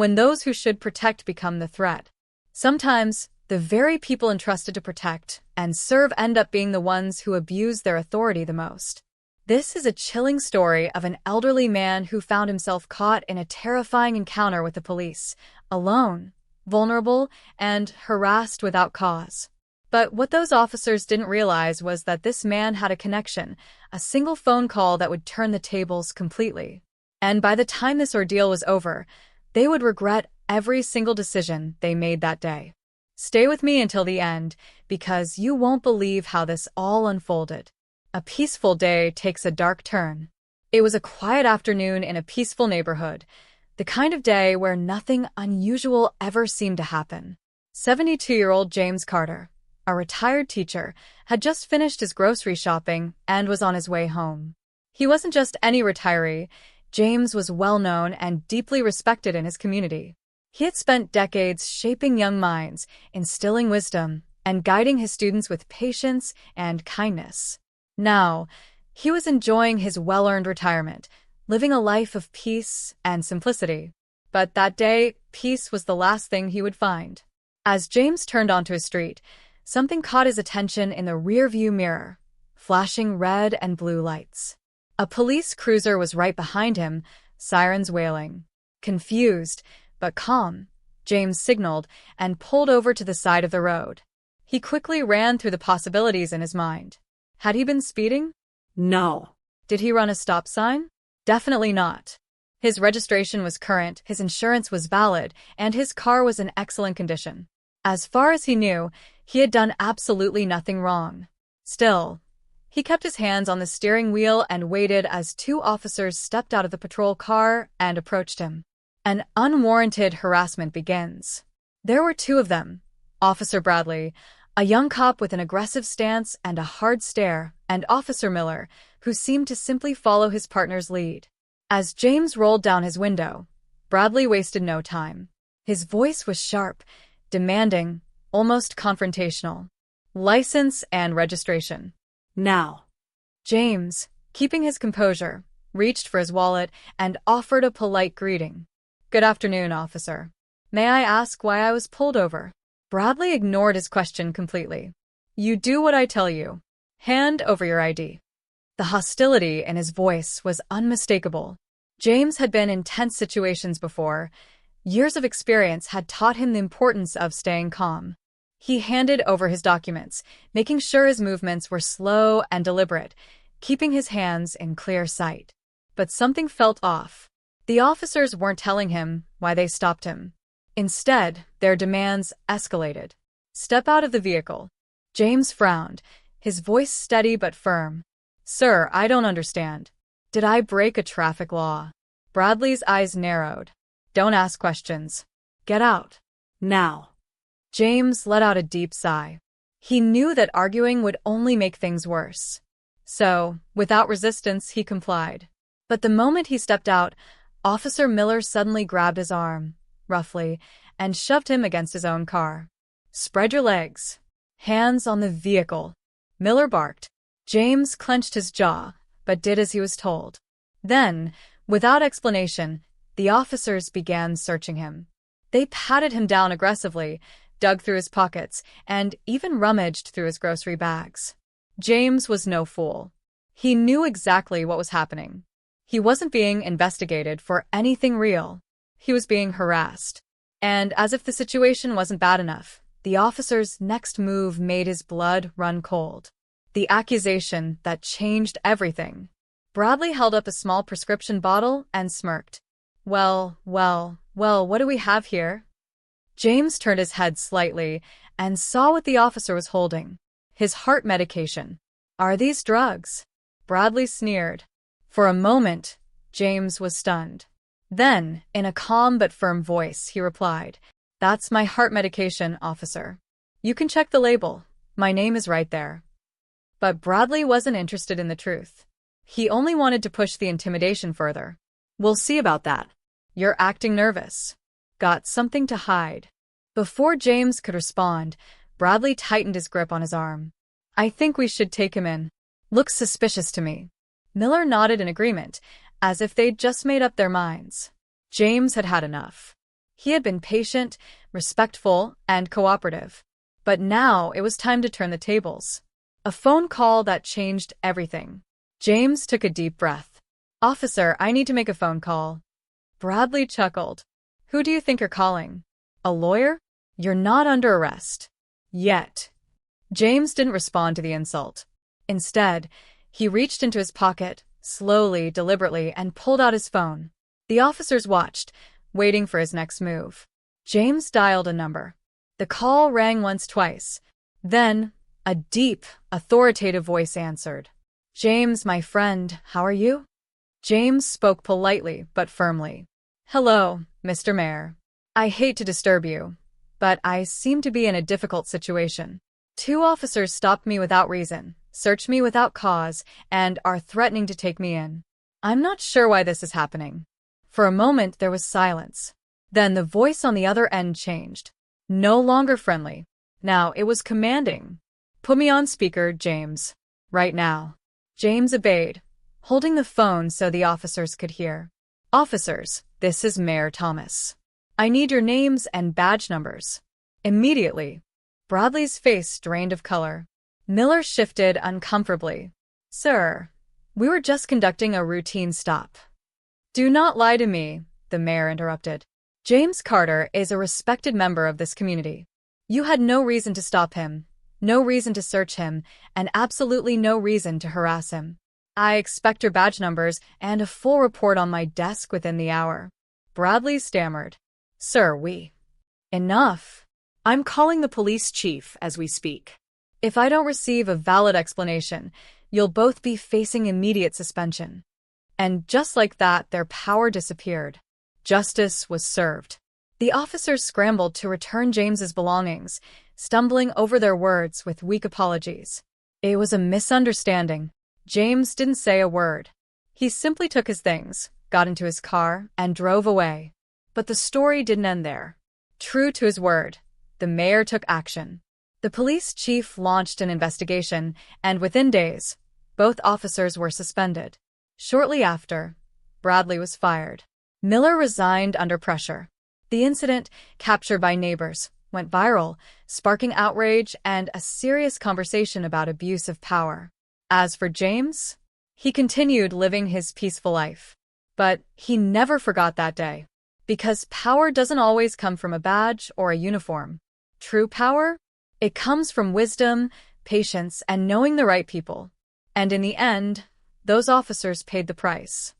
when those who should protect become the threat. Sometimes, the very people entrusted to protect and serve end up being the ones who abuse their authority the most. This is a chilling story of an elderly man who found himself caught in a terrifying encounter with the police, alone, vulnerable, and harassed without cause. But what those officers didn't realize was that this man had a connection, a single phone call that would turn the tables completely. And by the time this ordeal was over, they would regret every single decision they made that day. Stay with me until the end, because you won't believe how this all unfolded. A peaceful day takes a dark turn. It was a quiet afternoon in a peaceful neighborhood, the kind of day where nothing unusual ever seemed to happen. 72-year-old James Carter, a retired teacher, had just finished his grocery shopping and was on his way home. He wasn't just any retiree. James was well-known and deeply respected in his community. He had spent decades shaping young minds, instilling wisdom, and guiding his students with patience and kindness. Now, he was enjoying his well-earned retirement, living a life of peace and simplicity. But that day, peace was the last thing he would find. As James turned onto his street, something caught his attention in the rearview mirror, flashing red and blue lights. A police cruiser was right behind him, sirens wailing. Confused, but calm, James signaled and pulled over to the side of the road. He quickly ran through the possibilities in his mind. Had he been speeding? No. Did he run a stop sign? Definitely not. His registration was current, his insurance was valid, and his car was in excellent condition. As far as he knew, he had done absolutely nothing wrong. Still, he kept his hands on the steering wheel and waited as two officers stepped out of the patrol car and approached him. An unwarranted harassment begins. There were two of them, Officer Bradley, a young cop with an aggressive stance and a hard stare, and Officer Miller, who seemed to simply follow his partner's lead. As James rolled down his window, Bradley wasted no time. His voice was sharp, demanding, almost confrontational. License and registration. Now. James, keeping his composure, reached for his wallet and offered a polite greeting. Good afternoon, officer. May I ask why I was pulled over? Bradley ignored his question completely. You do what I tell you. Hand over your ID. The hostility in his voice was unmistakable. James had been in tense situations before. Years of experience had taught him the importance of staying calm. He handed over his documents, making sure his movements were slow and deliberate, keeping his hands in clear sight. But something felt off. The officers weren't telling him why they stopped him. Instead, their demands escalated. Step out of the vehicle. James frowned, his voice steady but firm. Sir, I don't understand. Did I break a traffic law? Bradley's eyes narrowed. Don't ask questions. Get out. Now. James let out a deep sigh. He knew that arguing would only make things worse. So, without resistance, he complied. But the moment he stepped out, Officer Miller suddenly grabbed his arm, roughly, and shoved him against his own car. Spread your legs. Hands on the vehicle. Miller barked. James clenched his jaw, but did as he was told. Then, without explanation, the officers began searching him. They patted him down aggressively, dug through his pockets, and even rummaged through his grocery bags. James was no fool. He knew exactly what was happening. He wasn't being investigated for anything real. He was being harassed. And as if the situation wasn't bad enough, the officer's next move made his blood run cold. The accusation that changed everything. Bradley held up a small prescription bottle and smirked. Well, what do we have here? James turned his head slightly and saw what the officer was holding. His heart medication. Are these drugs? Bradley sneered. For a moment, James was stunned. Then, in a calm but firm voice, he replied, That's my heart medication, officer. You can check the label. My name is right there. But Bradley wasn't interested in the truth. He only wanted to push the intimidation further. We'll see about that. You're acting nervous. Got something to hide. Before James could respond, Bradley tightened his grip on his arm. I think we should take him in. Looks suspicious to me. Miller nodded in agreement, as if they'd just made up their minds. James had had enough. He had been patient, respectful, and cooperative. But now it was time to turn the tables. A phone call that changed everything. James took a deep breath. "Officer, I need to make a phone call." Bradley chuckled. "Who do you think you're calling? A lawyer? You're not under arrest. Yet." James didn't respond to the insult. Instead, he reached into his pocket, slowly, deliberately, and pulled out his phone. The officers watched, waiting for his next move. James dialed a number. The call rang once, twice. Then, a deep, authoritative voice answered. "James, my friend, how are you?" James spoke politely but firmly. "Hello, Mr. Mayor. I hate to disturb you, but I seem to be in a difficult situation. 2 officers stopped me without reason, searched me without cause, and are threatening to take me in. I'm not sure why this is happening." For a moment there was silence. Then the voice on the other end changed. No longer friendly. Now it was commanding. "Put me on speaker, James. Right now." James obeyed, holding the phone so the officers could hear. "Officers, this is Mayor Thomas. I need your names and badge numbers." Immediately, Bradley's face drained of color. Miller shifted uncomfortably. "Sir, we were just conducting a routine stop." "Do not lie to me," the mayor interrupted. "James Carter is a respected member of this community. You had no reason to stop him, no reason to search him, and absolutely no reason to harass him. I expect your badge numbers and a full report on my desk within the hour." Bradley stammered. "Sir, Enough. I'm calling the police chief as we speak. If I don't receive a valid explanation, you'll both be facing immediate suspension." And just like that, their power disappeared. Justice was served. The officers scrambled to return James's belongings, stumbling over their words with weak apologies. It was a misunderstanding. James didn't say a word. He simply took his things, got into his car, and drove away. But the story didn't end there. True to his word, the mayor took action. The police chief launched an investigation, and within days, both officers were suspended. Shortly after, Bradley was fired. Miller resigned under pressure. The incident, captured by neighbors, went viral, sparking outrage and a serious conversation about abuse of power. As for James, he continued living his peaceful life. But he never forgot that day. Because power doesn't always come from a badge or a uniform. True power? It comes from wisdom, patience, and knowing the right people. And in the end, those officers paid the price.